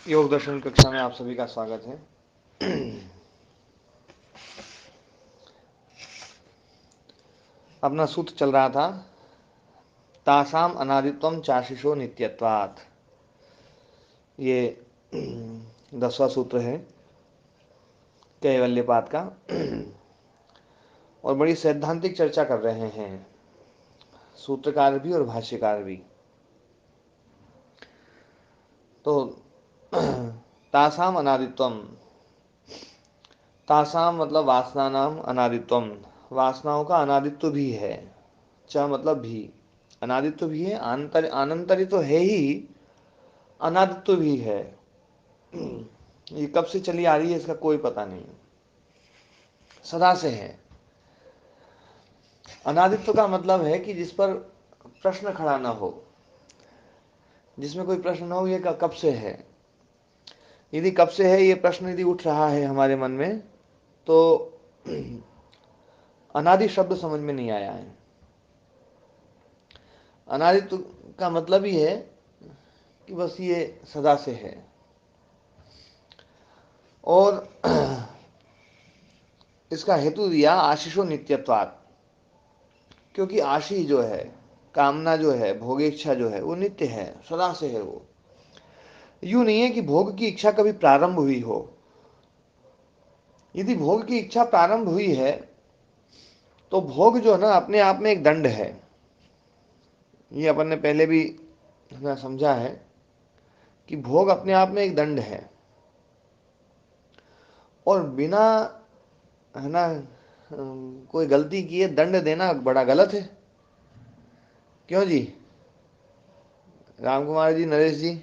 योग दर्शन कक्षा में आप सभी का स्वागत है। अपना सूत्र चल रहा था तासाम अनादित्वम चाशिषो नित्यत्वात्। ये 10वां सूत्र है कैवल्यपाद का और बड़ी सैद्धांतिक चर्चा कर रहे हैं सूत्रकार भी और भाष्यकार भी। तो तासाम अनादित्वम, तासाम मतलब वासना नाम, अनादित्वम वासनाओं का अनादित्व भी है। च मतलब भी, अनादित्व भी है, अनंतरी तो है ही, अनादित्व भी है। ये कब से चली आ रही है इसका कोई पता नहीं, सदा से है। अनादित्व का मतलब है कि जिस पर प्रश्न खड़ा ना हो, जिसमें कोई प्रश्न न हो ये कब से है। यदि कब से है ये प्रश्न यदि उठ रहा है हमारे मन में, तो अनादि शब्द समझ में नहीं आया है। अनादित्व का मतलब ही है कि बस ये सदा से है। और इसका हेतु दिया आशीषो नित्यत्वात्, क्योंकि आशी जो है, कामना जो है, भोगेच्छा जो है वो नित्य है, सदा से है। वो यूं नहीं है कि भोग की इच्छा कभी प्रारंभ हुई हो। यदि भोग की इच्छा प्रारंभ हुई है तो भोग जो है ना अपने आप में एक दंड है। ये अपन ने पहले भी ना समझा है कि भोग अपने आप में एक दंड है और बिना, है ना, कोई गलती किए दंड देना बड़ा गलत है। क्यों जी राम कुमार जी, नरेश जी?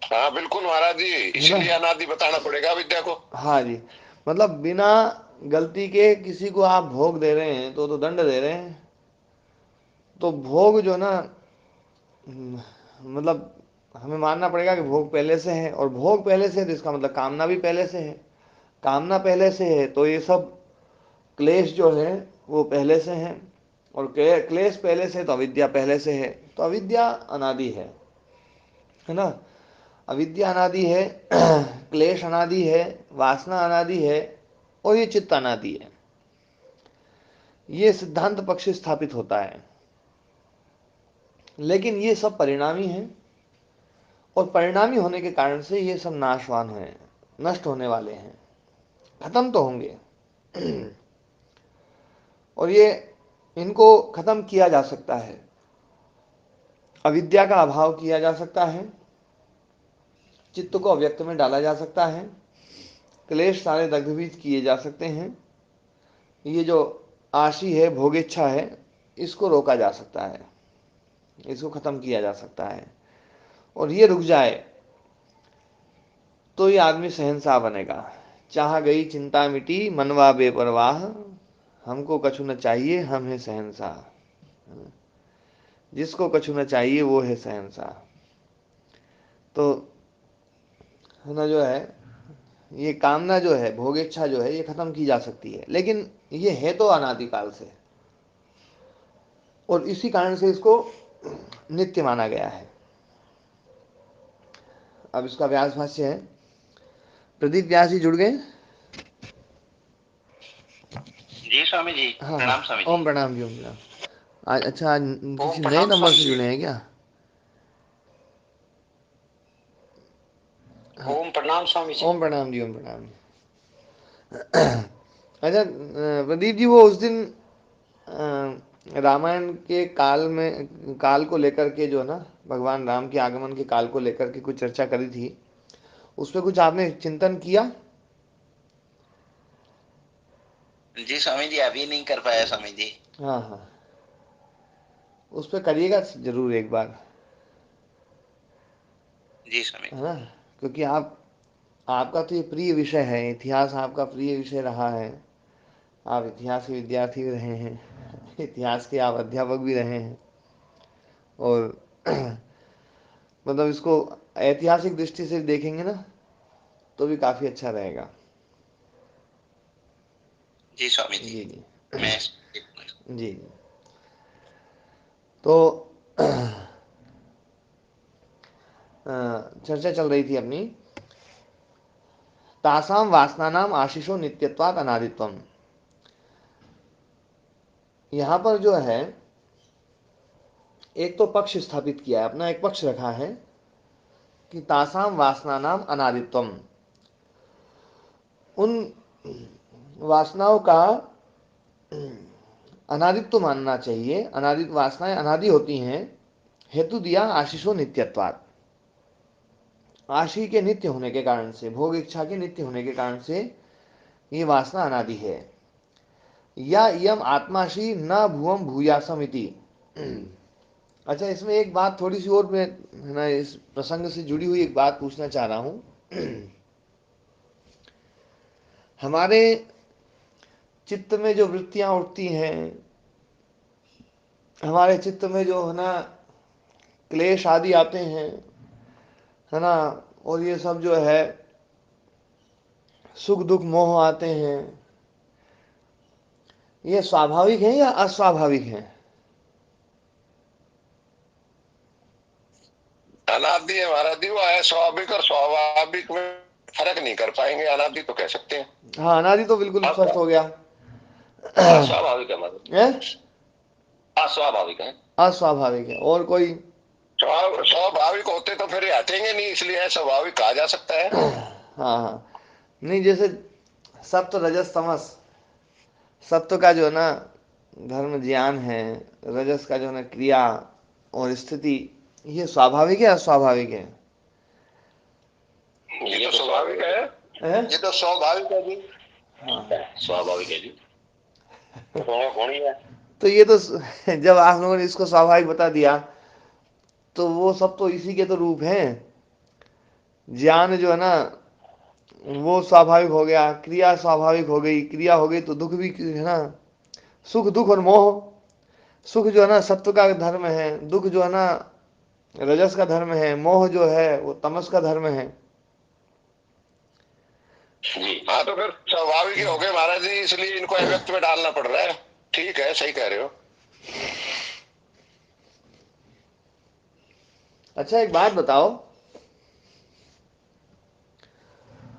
हाँ बिल्कुल महाराज जी, है ना? इसीलिए अनादि बताना पड़ेगा विद्या को। हाँ जी, मतलब बिना गलती के किसी को आप भोग दे रहे हैं तो दंड दे रहे हैं। तो भोग जो ना, मतलब हमें मानना पड़ेगा कि भोग पहले से है, और भोग पहले से है तो इसका मतलब कामना भी पहले से है। कामना पहले से है तो ये सब क्लेश जो है वो पहले से है, और क्लेश पहले से तो अविद्या पहले से है। तो अविद्या अनादि है ना? अविद्या अनादि है, क्लेश अनादि है, वासना अनादि है, और ये चित्त अनादि है। ये सिद्धांत पक्ष स्थापित होता है। लेकिन ये सब परिणामी हैं, और परिणामी होने के कारण से ये सब नाशवान हैं, नष्ट होने वाले हैं, खत्म तो होंगे। और ये, इनको खत्म किया जा सकता है, अविद्या का अभाव किया जा सकता है, चित्त को अव्यक्त में डाला जा सकता है, क्लेश सारे दग्धभीत किए जा सकते हैं। ये जो आशी है, भोगेच्छा है, इसको रोका जा सकता है, इसको खत्म किया जा सकता है। और ये रुक जाए तो ये आदमी शहंशाह बनेगा। चाह गई चिंता मिटी मनवा बेपरवाह, हमको कछु न चाहिए हम है शहंशाह। जिसको कछु न चाहिए वो है शहंशाह। तो है ना, जो है ये कामना जो है, भोगेच्छा जो है, ये खत्म की जा सकती है, लेकिन ये है तो अनादिकाल से, और इसी कारण से इसको नित्य माना गया है। अब इसका व्यास भाष्य है। प्रदीप व्यास जी जुड़ गए? जी स्वामी जी, हाँ हाँ, प्रणाम स्वामी जी। ओम प्रणाम जी, ओम प्रणाम। आज अच्छा, आज ओम किसी नए प्रणाम नंबर स्वामी से जी। जुड़े हैं क्या? हाँ, ओम प्रणाम स्वामी जी। ओम प्रणाम जी, ओम प्रणाम जी। अच्छा, प्रदीप जी, वो उस दिन रामायण के काल में, काल को लेकर के जो है ना, भगवान राम के आगमन के काल को लेकर के कुछ चर्चा करी थी, उस पर कुछ आपने चिंतन किया? जी स्वामी जी, अभी नहीं कर पाया स्वामी जी। हाँ हाँ, उस पर करिएगा जरूर एक बार, जी स्वामी। है ना? क्योंकि आपका तो ये प्रिय विषय है, इतिहास आपका प्रिय विषय रहा है। आप इतिहास के विद्यार्थी भी रहे हैं, इतिहास के आप अध्यापक भी रहे हैं, और मतलब इसको ऐतिहासिक दृष्टि से देखेंगे ना तो भी काफ़ी अच्छा रहेगा। जी स्वामी जी। जी जी। मैं जी। तो चर्चा चल रही थी अपनी। तासाम वासनानाम आशीषो नित्यत्वात् अनादित्वम। यहां पर जो है एक तो पक्ष स्थापित किया है, अपना एक पक्ष रखा है कि तासाम वासनानाम अनादित्वम, उन वासनाओं का अनादित्व मानना चाहिए। अनादि वासनाएं अनादि होती हैं। हेतु दिया आशीषो नित्यत्वात्, आशी के नित्य होने के कारण से, भोग इच्छा के नित्य होने के कारण से ये वासना अनादि है। या यम आत्माशी न भुवम भूयासम इति। अच्छा, इसमें एक बात थोड़ी सी और मैं, है ना, इस प्रसंग से जुड़ी हुई एक बात पूछना चाह रहा हूं। हमारे चित्त में जो वृत्तियां उठती हैं, हमारे चित्त में जो है ना क्लेश आदि आते हैं, है ना, और ये सब जो है सुख दुख मोह आते हैं, ये स्वाभाविक है या अस्वाभाविक है? अनादि है महाराज जी, वो है स्वाभाविक और स्वाभाविक में फर्क नहीं कर पाएंगे, अनादि तो कह सकते हैं। हाँ, अनादि तो बिल्कुल स्पष्ट हो गया। अस्वाभाविक है महाराज, है, अस्वाभाविक है। अस्वाभाविक है। और कोई? स्वाभाविक होते तो फिर हटेंगे नहीं, इसलिए स्वाभाविक कहा जा सकता है। हाँ हाँ, नहीं, जैसे सत्व रजस तमस, सत्व का जो है ना धर्म ज्ञान है, रजस का जो है ना क्रिया और स्थिति, ये स्वाभाविक है अस्वाभाविक है? ये तो स्वाभाविक है, ये तो स्वाभाविक है जी। हाँ, स्वाभाविक है जी, होनी है। तो ये तो जब आप लोगों ने इसको स्वाभाविक बता दिया, तो वो सब तो इसी के तो रूप हैं। ज्ञान जो है ना वो स्वाभाविक हो गया, क्रिया स्वाभाविक हो गई, क्रिया हो गई तो दुख भी है ना, सुख दुख और मोह। सुख जो है ना सत्व का धर्म है, दुख जो है ना रजस का धर्म है, मोह जो है वो तमस का धर्म है। जी हाँ, तो फिर स्वाभाविक ही हो गए महाराज जी, इसलिए इनको अव्यक्त में डालना पड़ रहा है। ठीक है, सही कह रहे हो। अच्छा, एक बात बताओ,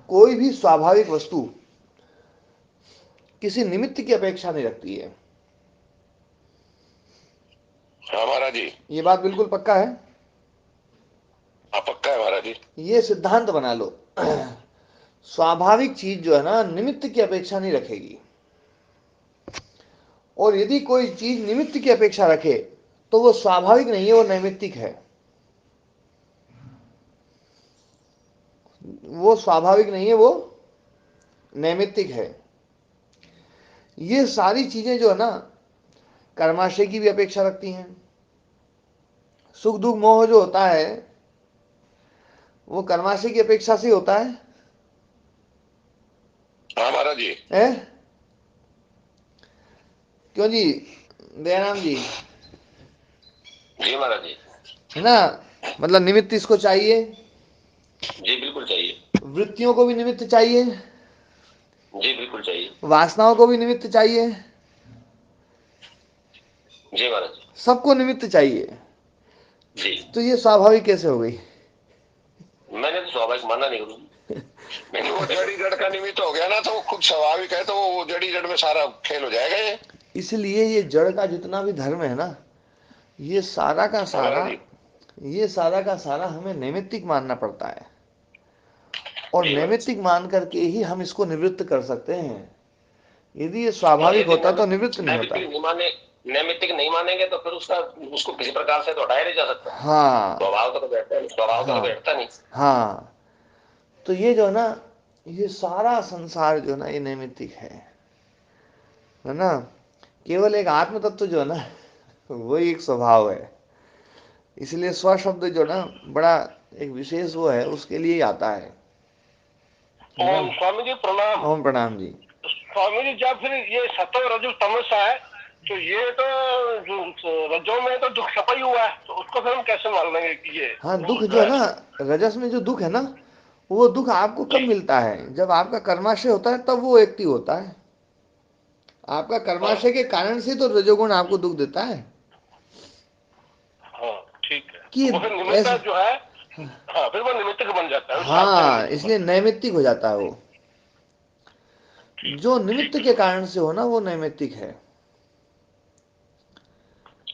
कोई भी स्वाभाविक वस्तु किसी निमित्त की अपेक्षा नहीं रखती है। हाँ महाराज जी, ये बात बिल्कुल पक्का है। हाँ पक्का है महाराज जी। ये सिद्धांत बना लो। स्वाभाविक चीज जो है ना निमित्त की अपेक्षा नहीं रखेगी, और यदि कोई चीज निमित्त की अपेक्षा रखे तो वो स्वाभाविक नहीं है, वो नैमित्तिक है। वो स्वाभाविक नहीं है, वो नैमित्तिक है। ये सारी चीजें जो है ना कर्माशय की भी अपेक्षा रखती हैं। सुख दुख मोह जो होता है वो कर्माशय की अपेक्षा से होता है। हाँ महाराज जी। है क्यों जी दयाराम जी? जी महाराज जी, है ना, मतलब निमित्त इसको चाहिए। जी बिल्कुल चाहिए। वृत्तियों को भी निमित्त चाहिए, जी बिल्कुल चाहिए। वासनाओं को भी निमित्त चाहिए, जी महाराज जी। सबको निमित्त चाहिए। जी, तो ये स्वाभाविक कैसे हो गई? मैंने तो स्वाभाविक माना नहीं गुरु। मैंने वो जड़ी जड़ का निमित्त हो गया ना, तो वो खुद स्वाभाविक है, तो वो जड़ी जड़ में सारा खेल हो जाएगा ये। इसलिए ये जड़ का जितना भी धर्म है ना, ये सारा का सारा, ये सारा का सारा हमें नैमित्तिक मानना पड़ता है, और नैमित्तिक मान करके ही हम इसको निवृत्त कर सकते हैं। यदि ये स्वाभाविक होता तो निवृत्त नहीं होता। नैमित्तिक नहीं मानेंगे तो फिर उसको किसी प्रकार से तो हटाया नहीं जा सकता। हाँ, स्वभाव तो बैठता नहीं, स्वभाव तो बैठता नहीं। हाँ, तो ये जो है ना, ये सारा संसार जो है ना ये नैमित्तिक है ना। केवल एक आत्म तत्व जो है ना वही एक स्वभाव है। इसलिए स्व शब्द जो ना बड़ा एक विशेष वो है, उसके लिए ही आता है। ओम स्वामी जी प्रणाम। ओम प्रणाम जी। स्वामी जी, जब फिर ये सतो रजो तमस है, तो ये तो रजो में तो दुख छपाई हुआ है, तो उसको फिर हम कैसे मान लेंगे कि ये? हाँ, दुख जो है ना, रजस में जो दुख है ना, वो दुख आपको कब मिलता है? जब आपका कर्माशय होता है तब वो एक्टिव होता है। आपका कर्माशय के कारण से तो रजोगुण आपको दुख देता है। हाँ ठीक है, कि वो फिर निमित्त ऐसे, जो है हाँ, फिर वो निमित्त बन जाता है, साध्य हाँ, निमित्त इसलिए बन जाता नैमित्तिक हो जाता है वो। जो है। निमित्त ठीक है के गुरु कारण से हो ना, वो नैमित्तिक है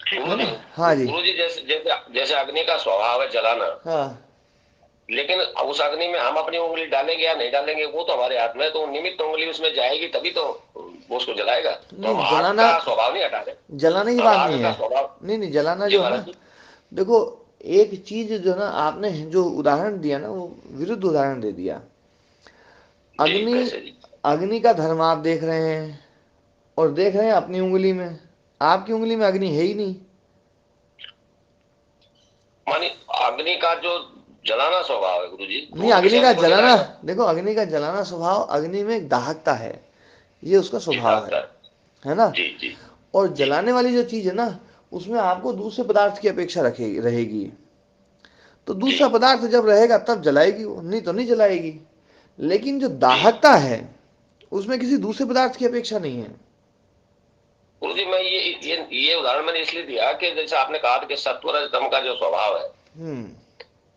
जी, है गुरु ना? जी, हाँ जी। गुरु जी, जैसे जैसे जैसे अग्नि का स्वभाव है जलाना, हाँ, लेकिन उस अग्नि में हम अपनी उंगली डालेंगे या नहीं डालेंगे वो तो हमारे हाथ में है। तो निमित्त उंगली उसमें जाएगी तभी तो वो उसको जलाएगा। तो हम नहीं आग जलाना, का स्वभाव नहीं हटा रहे, जलाने की हम बात आग नहीं का है। स्वभाव। नहीं नहीं, जलाना जी जो है ना, महाराज जी। देखो, एक चीज जो है ना, आपने जो उदाहरण दिया ना, वो विरुद्ध उदाहरण दे दिया। जी अग्नि, कैसे जी? अग्नि का धर्म आप देख रहे हैं, और देख रहे हैं अपनी उंगली में। आपकी उंगली में अग्नि है ही नहीं। मानी अग्नि का जो जलाना स्वभाव है गुरु जी, तो नहीं, वो तो किसी अग्नि का अन्य को जलाना, जलाएगा। देखो अग्नि का जलाना स्वभाव, अग्नि में एक दाहकता है, ये उसका जी स्वभाव दागता है ना? जी जी और जी जलाने वाली जो चीज है ना, उसमें आपको दूसरे पदार्थ की अपेक्षा रखेगी रहेगी। तो जी दूसरा पदार्थ जब रहेगा तब जलाएगी वो, नहीं तो नहीं जलाएगी। लेकिन जो जी। दाहकता है, उसमें किसी दूसरे पदार्थ की अपेक्षा नहीं है। गुरु जी, मैं ये उदाहरण मैंने इसलिए दिया कि जैसे आपने कहा था कि सत्व रजतम का जो स्वभाव है, हम्म।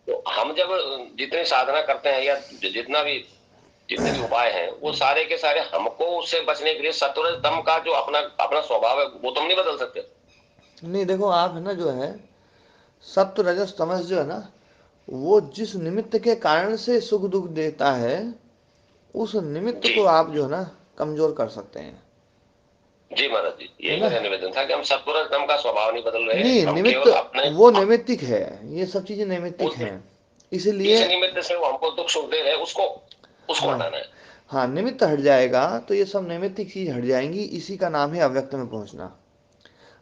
तो हम जब जितनी साधना करते हैं या जितने भी उपाय हैं, वो सारे के सारे हमको उससे बचने के लिए सत्व रजतम का जो अपना अपना स्वभाव है वो तो हम नहीं बदल सकते। नहीं, देखो आप है ना, जो है सत्व रजस तमस जो है ना, वो जिस निमित्त के कारण से सुख दुख देता है, उस निमित्त जी को आप जो है ना, कमजोर कर सकते हैं, जी महाराज जी, है यही ना? मेरा निवेदन था कि हम सत्व रजतम का स्वभाव नहीं बदल रहे, नहीं, हम निमित्त केवल अपने वो नैमित्तिक है, ये सब चीजें नैमित्तिक उस हैं। इसलिए जिस निमित्त से वो हमको दुख सुख दे रहे हैं उसको उसको हाँ, हटाना है। हाँ, निमित्त हट जाएगा तो ये सब नैमित्तिक चीज हट जाएंगी, इसी का नाम है अव्यक्त में पहुंचना।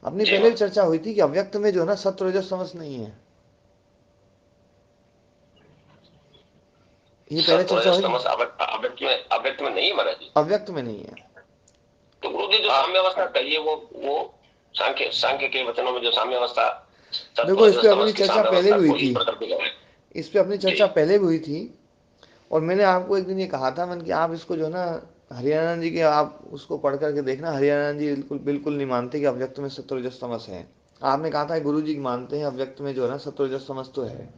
अपनी जी पहले भी महाराज। चर्चा हुई थी कि अव्यक्त में जो है ना, सत्व रजस तमस नहीं है। ये पहले सत्व चर्चा रजस हुई थी। तमस अव्यक्त में नहीं है महाराज जी। अव्यक्त में नहीं है। तो गुरु जी, जो साम्य अवस्था कहिए वो सांख्य सांख्य के वचनों में जो साम्य अवस्था सत्व देखो, इस पे रजस अपनी तमस की चर्चा साम्य पहले अवस्था भी हुई को ही थी। प्रकृति का है। इस पे अपनी जी चर्चा पहले भी हुई थी। और मैंने आपको एक दिन ये कहा था, मन कि आप इसको जो है ना, हरियाणा जी के आप उसको पढ़ करके देखना। हरियाणा जी बिल्कुल बिल्कुल नहीं मानते कि अव्यक्त में सत्व रजस तमस है। आपने कहा था गुरु जी मानते हैं अव्यक्त में जो है ना, सत्व रजस तमस तो है।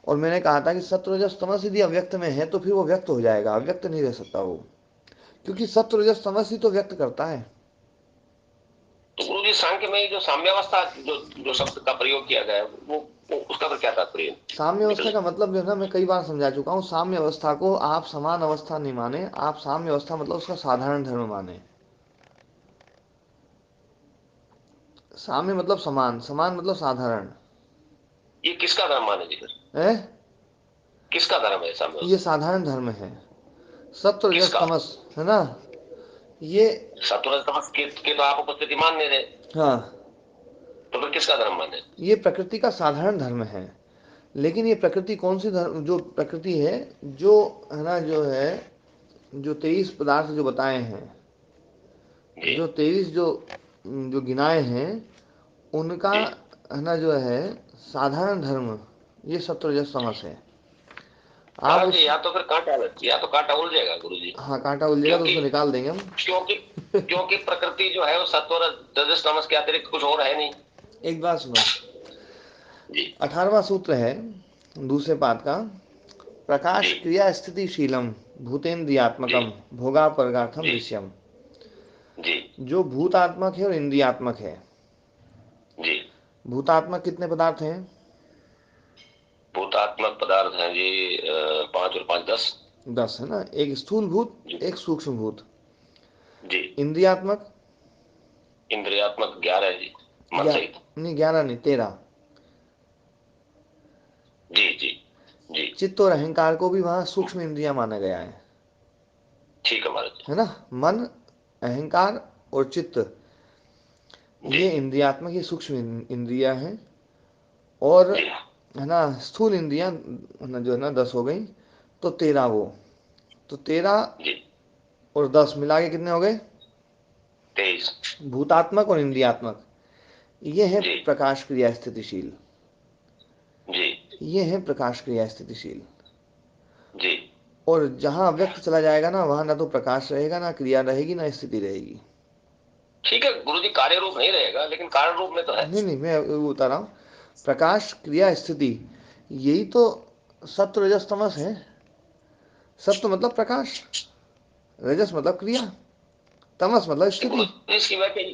और मैंने कहा था कि सत्व रजस तमस यदि अव्यक्त में है तो फिर वो व्यक्त हो जाएगा, अव्यक्त नहीं रह सकता वो। क्योंकि सत्व रजस तमस ही तो व्यक्त करता है। तो गुरु जी, सांख्य में जो साम्यावस्था जो जो शब्द का प्रयोग किया गया है वो उसका तो क्या तात्पर्य साम्य अवस्था निकले? का मतलब जो है ना, मैं कई बार समझा चुका हूँ। साम्य अवस्था को आप समान अवस्था नहीं माने, आप साम्य अवस्था मतलब उसका साधारण धर्म माने। साम्य मतलब समान, समान मतलब साधारण ये किसका धर्म माने जी फिर? है। किसका धर्म है ये साम्यावस्था? साधारण धर्म है, सत्व रजस किसका? तमस, है ना? ये, सत्व रजस तमस की तो आप उपस्थिति मान नहीं रहे, हाँ, तो फिर किसका धर्म माने? ये प्रकृति का साधारण धर्म है। लेकिन ये प्रकृति कौन सी धर्म, जो प्रकृति है, जो है ना, जो है, जो 23 पदार्थ जो बताए हैं, जी जो 23 जो गिनाए हैं, उनका जी है ना, जो है साधारण धर्म, ये सत्व रजस तमस है। आप महाराज उस, जी, या तो फिर कांटा या तो कांटा उलझेगा गुरु जी। हाँ, कांटा उलझेगा तो क्योंकि उसको निकाल देंगे हम। क्योंकि क्योंकि प्रकृति जो है वो सत्व रजस तमस के अतिरिक्त कुछ और है नहीं। एक बात सुनो, जी 18वां सूत्र है दूसरे पाद का। प्रकाश जी क्रिया स्थितिशीलम जी भूतेन्द्रियात्मकम भोगा परगार्थम जी दृश्यम। जी जो भूतात्मक है और इंद्रियात्मक है। जी। भूतात्मक कितने पदार्थ हैं? भूतात्मक पदार्थ हैं जी 5 और 5 10। 10 है ना। एक स्थूल भूत, जी एक सूक्ष्म भूत। जी। इंद्रियात्मक इंद्रियात्मक 11 है जी, मन या सहित। नहीं, 11 नहीं, 13। जी जी जी। चित्त और अहंकार को भी वहां सूक्ष्म इंद्रिया माना गया ठीक है महाराज है ना? मन, अहंकार और चित्त, जी ये इंद्रियात्मक, ये सूक्ष्म इंद्रिया हैं। और जी है ना, स्थूल इंद्रिया जो है ना 10 हो गई, तो 13 वो, तो 13 जी। और 10 मिला के कितने हो गए? 23। भूतात्मक और इंद्रियात्मक, ये है जी प्रकाश क्रिया स्थितिशील। जी ये है प्रकाश क्रिया स्थितिशील। जी। और जहां व्यक्त चला जाएगा ना, वहां ना तो प्रकाश रहेगा, ना क्रिया रहेगी, ना स्थिति रहेगी। ठीक है गुरु जी, कार्य रूप नहीं रहेगा लेकिन कारण रूप में तो है। नहीं नहीं, मैं वो बता रहा हूँ। प्रकाश क्रिया स्थिति, यही तो सत्व रजस तमस है। सत्व मतलब प्रकाश, रजस मतलब क्रिया, तमस मतलब स्थिति। इसकी व्याख्या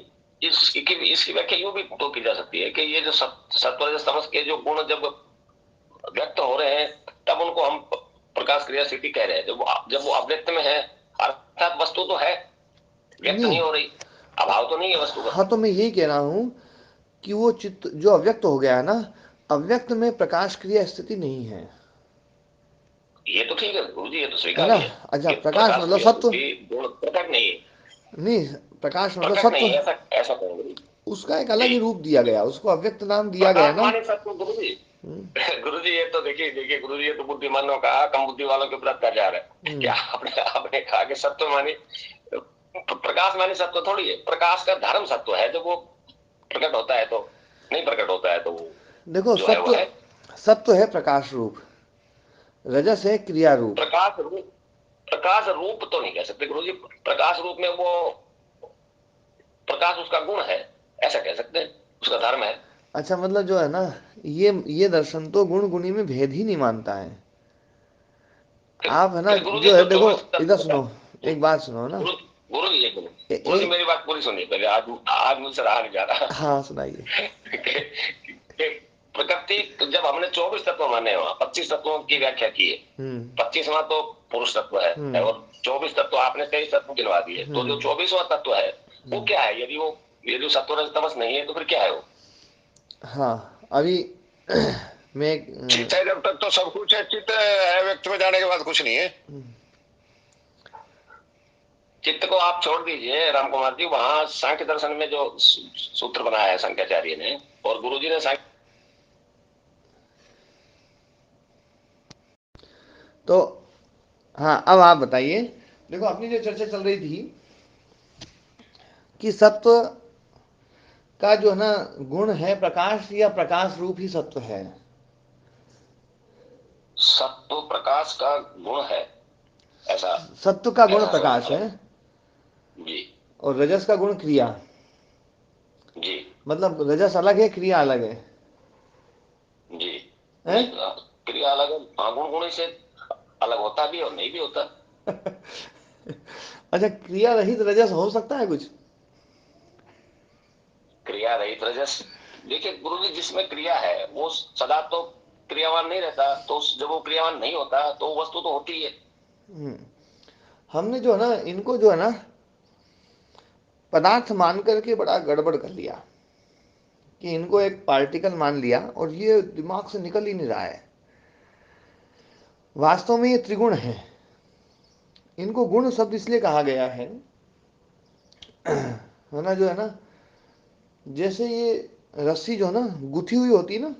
इसकी व्याख्या यूं भी तो की जा सकती है कि ये जो सत्व रजस तमस के जो गुण जब व्यक्त हो रहे हैं तब उनको हम प्रकाश क्रिया स्थिति कह रहे हैं। जब वो अव्यक्त में है, अर्थात वस्तु तो है, व्यक्त नहीं, नहीं हो रही, अभाव तो नहीं है वस्तु का। हाँ, तो मैं यही कह रहा हूं कि वो चित्त जो अव्यक्त हो गया है ना, अव्यक्त में प्रकाश क्रिया स्थिति नहीं है। ये तो ठीक है गुरु जी, ये तो है ना? स्वीकार्य है अच्छा, कि प्रकाश प्रकाश मतलब क्रिया सत्व। स्थिति गुण प्रकट नहीं है। नहीं, प्रकाश मतलब प्रकट नहीं सत्व। है, ऐसा ऐसा कहोगे उसका एक अलग जी। ही रूप दिया गया, उसको अव्यक्त नाम दिया गया प्रकाश ना। माने सत्य गुरु जी। गुरु जी ये तो देखिए देखिए गुरु जी, ये तो बुद्धिमानों का कम बुद्धि वालों के ऊपर अत्याचार है। क्या आपने आपने कहा कि सत्व माने प्रकाश माने सत्व थोड़ी है। प्रकाश का धर्म सत्व है, जब वो प्रकट होता है तो, नहीं प्रकट होता है तो वो देखो, जो है वो सत्व, है। सत्व है प्रकाश रूप, रजस है क्रिया रूप। प्रकाश रूप, प्रकाश रूप तो नहीं कह सकते गुरु जी। प्रकाश रूप में वो प्रकाश उसका गुण है, ऐसा कह सकते हैं, उसका धर्म है। अच्छा, मतलब जो है ना, ये दर्शन तो गुण गुणी में भेद ही नहीं मानता है। आप है ना, फिर गुरु जी जो है तो देखो, 24 तत्व इधर बता। सुनो, एक बात सुनो ना। गुरु गुरु जी एक मिनट, ए, गुरु जी एक, मेरी बात पूरी सुनिए पहले। आज आज मुझसे रहा नहीं जा रहा। हाँ, सुनाइए। प्रकृति, जब हमने 24 तत्व माने, वहां 25 तत्वों की व्याख्या की है। हम्म 25वां तो पुरुष तत्व है, हम्म और 24 तत्व आपने 23 तत्व गिनवा दिए। तो जो हम्म 24वां तत्व है वो क्या है? यदि वो, ये जो सत्व तमस नहीं है तो फिर क्या है वो? हाँ, अभी मैं चित्त है जब तक तो सब कुछ है, चित्त है व्यक्त में जाने के बाद कुछ नहीं है। चित्त को आप छोड़ दीजिए राम कुमार जी, वहां सांख्य दर्शन में जो सूत्र बनाया है शंकराचार्य ने, और गुरु जी ने सांख्य, तो हाँ, अब आप बताइए। देखो, अपनी जो चर्चा चल रही थी कि सत्व का जो है ना गुण है प्रकाश, या प्रकाश रूप ही सत्व है। सत्व प्रकाश का गुण है, ऐसा सत्व का गुण ऐसा समझ प्रकाश है, अलग। जी और रजस का गुण क्रिया। जी मतलब रजस अलग है, क्रिया अलग है। जी। हैं? नहीं, क्रिया अलग है, हाँ, गुण गुणी से अलग होता भी और नहीं भी होता। अच्छा, क्रिया रहित रजस हो सकता है कुछ? क्रिया रहित रजस, देखिए गुरु जी, जिसमें क्रिया है वो सदा तो क्रियावान नहीं रहता, तो जब वो क्रियावान नहीं होता तो वस्तु तो होती है। हमने जो है ना, इनको जो है ना पदार्थ मान करके बड़ा गड़बड़ कर लिया, कि इनको एक पार्टिकल मान लिया, और ये दिमाग से निकल ही नहीं रहा है। वास्तव में ये त्रिगुण है। इनको गुण शब्द इसलिए कहा गया है ना, जो है ना, जैसे ये रस्सी जो है ना गुथी हुई होती है ना,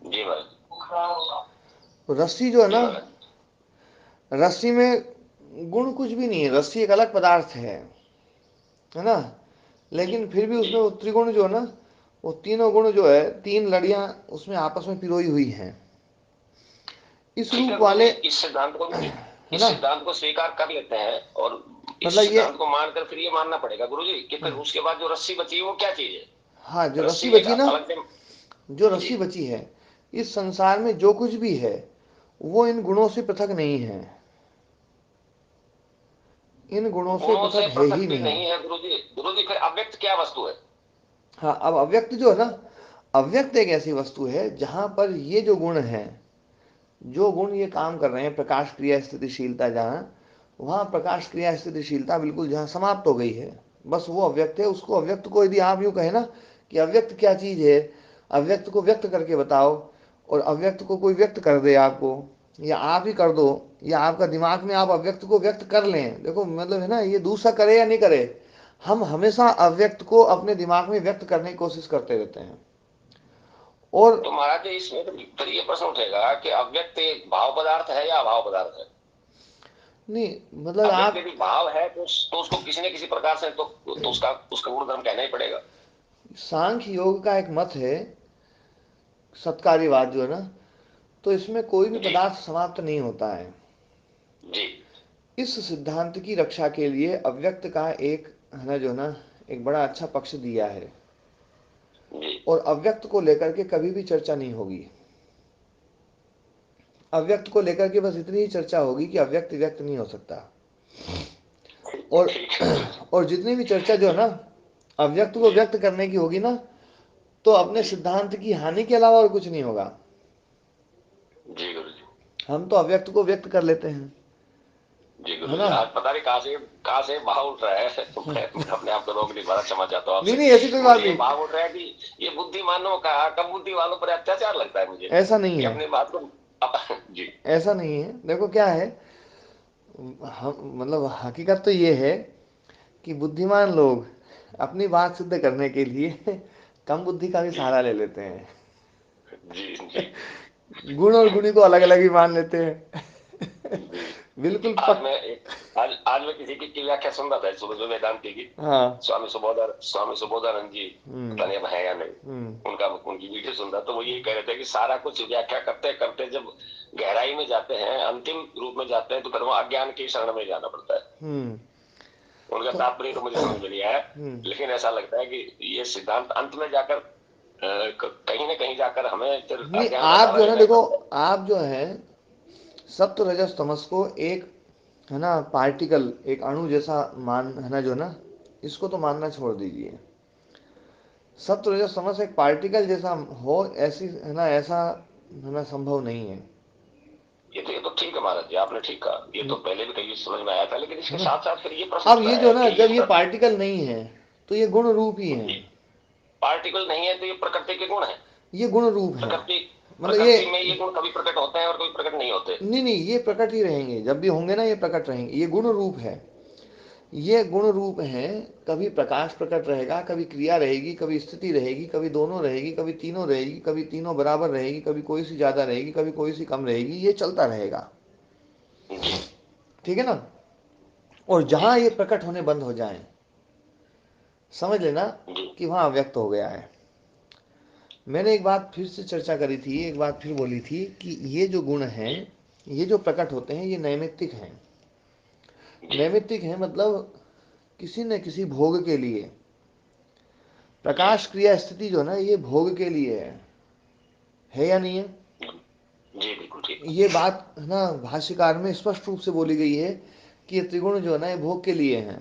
जी महाराज। रस्सी जो है जी ना, महाराज। रस्सी में गुण कुछ भी नहीं है, रस्सी एक अलग पदार्थ है ना, जी लेकिन फिर भी जी उसमें वो त्रिगुण जो है ना, वो तीनों गुण जो है, तीन लड़ियां उसमें आपस में पिरोई हुई हैं, इस ठीक है रूप गुरु जी, वाले। इस सिद्धांत को भी, है इस ना? सिद्धांत को स्वीकार कर लेते हैं, और इस मतलब ये, सिद्धांत को मानकर फिर ये मानना पड़ेगा गुरु जी कि फिर उसके बाद जो रस्सी बची है वो क्या चीज हाँ, जो है? रस्सी रस्सी एक बची ना, अलग से। जो जी, रस्सी बची है, इस संसार में जो कुछ भी है वो इन गुणों से पृथक नहीं है, इन गुणों से गुणों से पृथक है पृथक ही भी नहीं। नहीं है गुरु जी। गुरु जी फिर अव्यक्त क्या वस्तु है? हाँ, अब अव्यक्त जो है ना, अव्यक्त एक ऐसी वस्तु है जहां पर ये जो गुण है, जो गुण ये काम कर रहे हैं, प्रकाश क्रिया स्थितिशीलता, जहाँ वहाँ प्रकाश क्रिया स्थितिशीलता बिल्कुल जहाँ समाप्त हो गई है, बस वो अव्यक्त है। उसको, अव्यक्त को यदि आप यूँ कहें ना कि अव्यक्त क्या चीज़ है, अव्यक्त को व्यक्त करके बताओ, और अव्यक्त को कोई व्यक्त कर दे आपको, या आप ही कर दो, या आपका दिमाग में आप अव्यक्त को व्यक्त कर लें। देखो, मतलब है ना, ये दूसरा करे या नहीं करे, हम हमेशा अव्यक्त को अपने दिमाग में व्यक्त करने की कोशिश करते रहते हैं। और तो महाराज जी इसमें तो फिर ये प्रश्न उठेगा कि अव्यक्त एक भाव पदार्थ है या अभाव पदार्थ है? नहीं, मतलब अव्यक्त आप, यदि भाव है तो उसको किसी न किसी प्रकार से तो उसका उसका गुण धर्म कहना ही पड़ेगा। सांख्य योग का एक मत है, सत्कार्यवाद जो है ना, तो इसमें कोई भी जी पदार्थ समाप्त नहीं होता है। जी इस सिद्धांत की रक्षा के लिए अव्यक्त का एक, है ना, जो ना, एक बड़ा अच्छा पक्ष दिया है, जी। और अव्यक्त को लेकर के कभी भी चर्चा नहीं होगी। अव्यक्त को लेकर के बस इतनी ही चर्चा होगी कि अव्यक्त व्यक्त नहीं हो सकता। और ठीक है गुरु जी। और जितनी भी चर्चा जो है ना अव्यक्त को जी व्यक्त करने की होगी ना, तो अपने जी सिद्धांत की हानि के अलावा और कुछ नहीं होगा। जी गुरु जी। हम तो अव्यक्त को व्यक्त कर लेते हैं, जी है गुरु ना। जी, आज पता नहीं कहाँ से भाव उठ रहा है। तो मैं अपने आप को रोक नहीं पा रहा, क्षमा चाहता हूँ नहीं आपसे। नहीं, ऐसी कोई बात मुझे ये नहीं। भाव उठ रहा है कि ये बुद्धिमानों का कम बुद्धि वालों पर अत्याचार लगता है मुझे, ऐसा नहीं कि है, अपनी बात को जी ऐसा नहीं है। देखो क्या है, हम मतलब हकीकत तो ये है कि बुद्धिमान लोग अपनी बात सिद्ध करने के लिए कम बुद्धि का भी जी सहारा ले लेते हैं। जी जी गुण और गुणी को अलग अलग ही मान लेते हैं। जी। बिल्कुल आज मैं एक आज मैं किसी की व्याख्या सुन रहा था सुबह वेदांति की। हाँ। स्वामी सुबोधानंद जी, पता नहीं अब है या नहीं, हम्म। उनकी वीडियो सुन रहा, तो वो यही कह रहे थे कि सारा कुछ व्याख्या करते करते जब गहराई में जाते हैं, अंतिम रूप में जाते हैं, तो फिर वो अज्ञान की शरण में जाना पड़ता है। हम्म। उनका तो तात्पर्य तो मुझे समझ में नहीं आया, हम्म। लेकिन ऐसा लगता है कि ये सिद्धांत अंत में जाकर कहीं ना कहीं जाकर हमें फिर नहीं, अज्ञान का आप सहारा जो है ना लेना ही देखो, पड़ता आप जो है सत्व रजस तमस को एक, है ना, पार्टिकल, एक अणु जैसा मान, है ना, जो ना, इसको तो मानना छोड़ दीजिए। सत्व रजस तमस एक पार्टिकल जैसा हो, ऐसी, है ना, ऐसा, है ना, संभव नहीं है। है। ये तो ठीक है महाराज जी, आपने ठीक कहा, ये तो पहले भी कहीं समझ में आया था, लेकिन है इसके ना। साथ साथ फिर ये प्रश्न अब उठता ये जो है ना, कि जब ये ये पार्टिकल नहीं है तो ये गुण रूप ही है। पार्टिकल नहीं है तो ये प्रकृति के गुण है। ये गुण रूप है, प्रकृति मतलब ये, प्रकृति में ये गुण कभी प्रकट होते हैं और कभी प्रकट नहीं होते। नहीं नहीं, ये प्रकट ही रहेंगे, जब भी होंगे ना ये प्रकट रहेंगे। ये गुण रूप है, ये गुण रूप है। कभी प्रकाश प्रकट रहेगा, कभी क्रिया रहेगी, कभी स्थिति रहेगी, कभी दोनों रहेगी, कभी तीनों रहेगी, कभी तीनों बराबर रहेगी, कभी कोई सी ज्यादा रहेगी, कभी कोई सी कम रहेगी। ये चलता रहेगा, जी ठीक है ना। और जी जहां ये प्रकट होने बंद हो जाए, समझ लेना जी कि वहां अव्यक्त हो गया है। मैंने एक बात फिर से चर्चा करी थी, एक बात फिर बोली थी कि ये जो गुण हैं, जी ये जो प्रकट होते हैं, ये नैमित्तिक हैं। जी नैमित्तिक हैं मतलब किसी न किसी भोग के लिए। जी प्रकाश क्रिया स्थिति जो है ना, ये भोग के लिए है या नहीं है। जी बिल्कुल ठीक। ये बात है ना भाष्यकार में स्पष्ट रूप से बोली गई है कि ये त्रिगुण जो है ना, ये भोग के लिए हैं।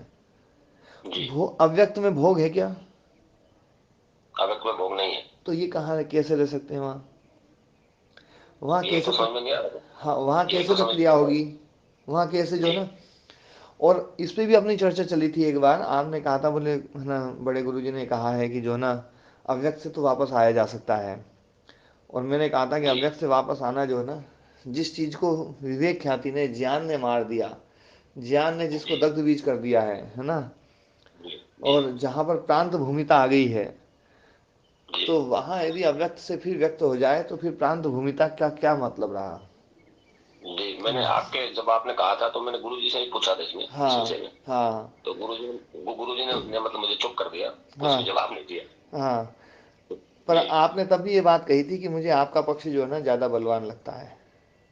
जी अव्यक्त में भोग है क्या। अव्यक्त में भोग नहीं है। तो ये कहाँ कैसे ले सकते हैं वहां, वहां यही कैसे तो समझ में नहीं आ रहा। हाँ, वहां यही कैसे तो तो समझ में क्रिया नहीं आ रहा। होगी, वहां कैसे जो है जी ना। और इस पे भी अपनी चर्चा चली थी एक बार। आपने कहा था, बोले, है ना, बड़े गुरुजी ने कहा है कि जो ना अव्यक्त से तो वापस आया जा सकता है। और मैंने कहा था कि जी अव्यक्त से वापस आना जो है ना, जिस चीज को विवेक ख्याति ने, ज्ञान ने मार दिया, ज्ञान ने जिसको जी दग्ध बीज कर दिया है ना, जी जी और जहां पर प्रांत भूमिता आ गई है, जी तो वहां यदि अव्यक्त से फिर व्यक्त हो जाए तो फिर प्रांत भूमिता का क्या मतलब रहा। जी। मैंने आपके जब आपने कहा था तो मैंने गुरु जी से ही पूछा था इसमें इस हाँ विषय में। हाँ तो गुरु जी ने मतलब मुझे चुप कर दिया, कुछ भी हाँ जवाब नहीं दिया। हाँ। पर जी आपने तब भी ये बात कही थी कि मुझे आपका पक्ष जो है ना ज्यादा बलवान लगता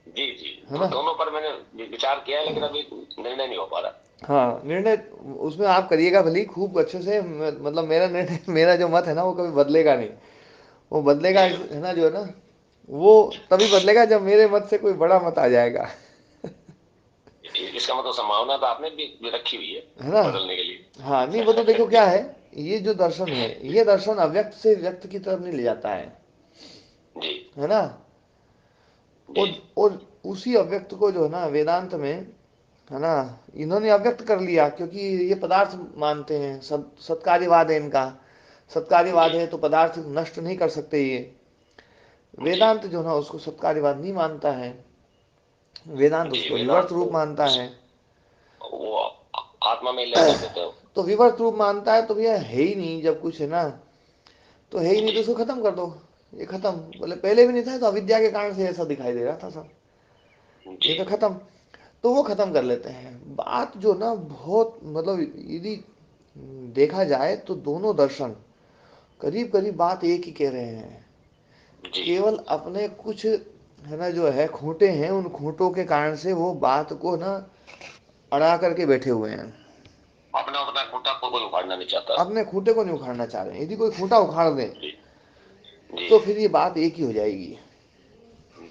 जी जी। है ना। दोनों पर मैंने विचार किया है, लेकिन अभी निर्णय नहीं हो पा रहा। हाँ, निर्णय उसमें आप करिएगा भले ही खूब अच्छे से। मतलब मेरा निर्णय, मेरा जो मत है ना, वो कभी बदलेगा नहीं। वो बदलेगा, जी है ना, जो है ना, वो तभी बदलेगा जब मेरे मत से कोई बड़ा मत आ जाएगा। इसका मतलब संभावना तो आपने भी रखी हुई है है ना। बदलने के हाँ, नहीं, वो तो देखो लिए। क्या है, ये जो दर्शन है, ये दर्शन अव्यक्त से व्यक्त की तरफ नहीं ले जाता जी है ना। जी और उसी अव्यक्त को जो है ना वेदांत में, है ना, इन्होंने अव्यक्त कर लिया क्योंकि ये पदार्थ मानते हैं। सत्कार्यवाद है इनका। जी सत्कार्यवाद है तो पदार्थ नष्ट नहीं कर सकते ये। जी वेदांत जो ना उसको सत्कार्यवाद नहीं मानता है, वेदांत जी। उसको विवर्त वेदांत रूप मानता है। वो आत्मा में लय कर देते हो। तो विवर्त रूप मानता है तो भैया है ही नहीं, जब कुछ है ना, तो है ही नहीं, तो जी इसको खत्म कर दो। ये खत्म, बोले पहले भी नहीं था, तो अविद्या के कारण से ऐसा दिखाई दे रहा था सब। जी ये तो खत्म, तो वो खत्म कर लेते हैं। बात जो ना बहुत, मतलब यदि देखा जाए तो दोनों दर्शन करीब करीब बात एक ही कह रहे हैं। जी। केवल अपने कुछ, है ना, जो है खूंटे हैं, उन खूंटों के कारण से वो बात को ना अड़ा करके बैठे हुए हैं। अपना अपना खूंटा को कोई उखाड़ना नहीं चाहता। अपने खूंटे को नहीं उखाड़ना चाह रहे हैं। यदि कोई खूंटा उखाड़ दे जी जी तो फिर ये बात एक ही हो जाएगी।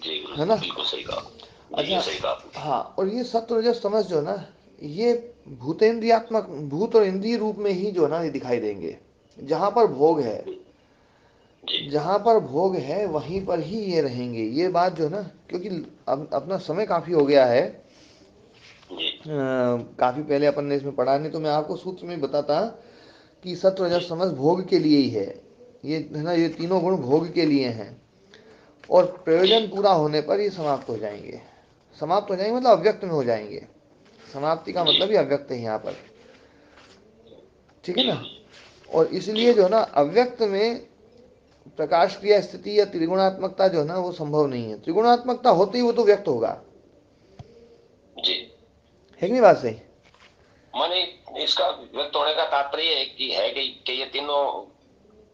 जी गुरु है जी, ना। बिल्कुल सही कहा। जी, ये अच्छा, सही कहा आपने। हाँ, और ये सत्व रजस तमस जो है ना, ये भूतेंद्रियात्मक, भूत और इंद्रिय रूप में ही जो है ना ये दिखाई देंगे। जहां पर भोग है, जी जहां पर भोग है वहीं पर ही ये रहेंगे, ये बात जो है ना। क्योंकि अब अपना समय काफी हो गया है, जी काफी पहले अपन ने इसमें पढ़ा, नहीं तो मैं आपको सूत्र में बताता कि सत्व जी रजस तमस भोग के लिए ही है। ये है ना, ये तीनों गुण भोग के लिए हैं, और जी प्रयोजन पूरा होने पर ये समाप्त हो जाएंगे। समाप्त हो जाएंगे मतलब अव्यक्त में हो जाएंगे। समाप्ति का जी मतलब ही अव्यक्त है यहाँ पर, ठीक है जी ना। गुरु जी, और जी इसलिए जो है ना, अव्यक्त में प्रकाश क्रिया स्थिति या त्रिगुणात्मकता जो है ना वो संभव नहीं है। त्रिगुणात्मकता होते ही वो तो व्यक्त होगा, जी। है कि नहीं बात सही। माने इसका व्यक्त होने का तात्पर्य है कि ये तीनों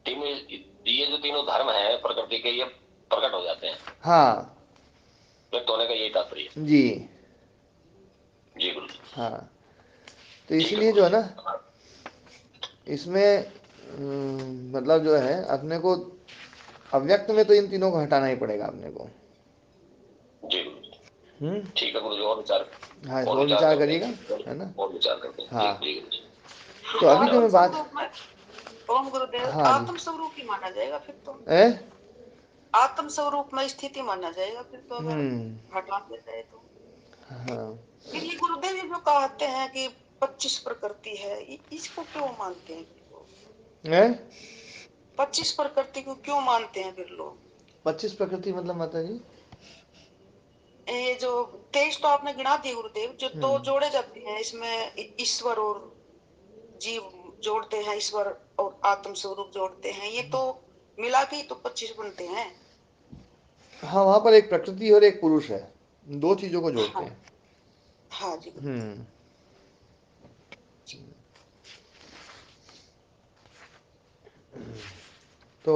तीनों ये जो तीनों धर्म है प्रकृति के, ये प्रकट हो जाते हैं। हाँ व्यक्त होने का यही तात्पर्य है। जी, जी गुरु जी। हाँ। तो ठीक है इसलिए गुरु जो है जी। ना, इसमें मतलब जो है अपने को अव्यक्त में तो इन तीनों को हटाना ही पड़ेगा अपने को। जी गुरु जी। हम्म। ठीक है गुरु जी, हाँ, इस और और विचार विचार करते करिएगा, हैं, है ना। और विचार करते हैं। जी हाँ, जी गुरु जी। तो तो अभी जो आत्म मैं बात, स्वरूप में, ओम गुरुदेव, हाँ जी, आत्म स्वरूप ही माना जाएगा फिर तो। है, आत्म स्वरूप में स्थिति माना जाएगा फिर तो, अगर हम्म, हटा देता है तो। हाँ, फिर ये गुरुदेव ये जो कहते हैं कि 25 प्रकृति है, इसको क्यों मानते हैं फिर लोग? है। 25 प्रकृति को क्यों मानते हैं फिर लोग? 25 प्रकृति मतलब माता जी। ये जो 23 तो आपने गिना दिए गुरुदेव, जो दो हम्म, जोड़े जाते हैं इसमें, ईश्वर और जीव जोड़ते हैं, ईश्वर और आत्म स्वरूप जोड़ते हैं, ये तो मिला के ही तो 25 बनते हैं। हाँ, वहां पर एक प्रकृति और एक पुरुष है, दो चीजों को जोड़ते हाँ, हैं। हाँ जी गुरुदेव। हम्म। तो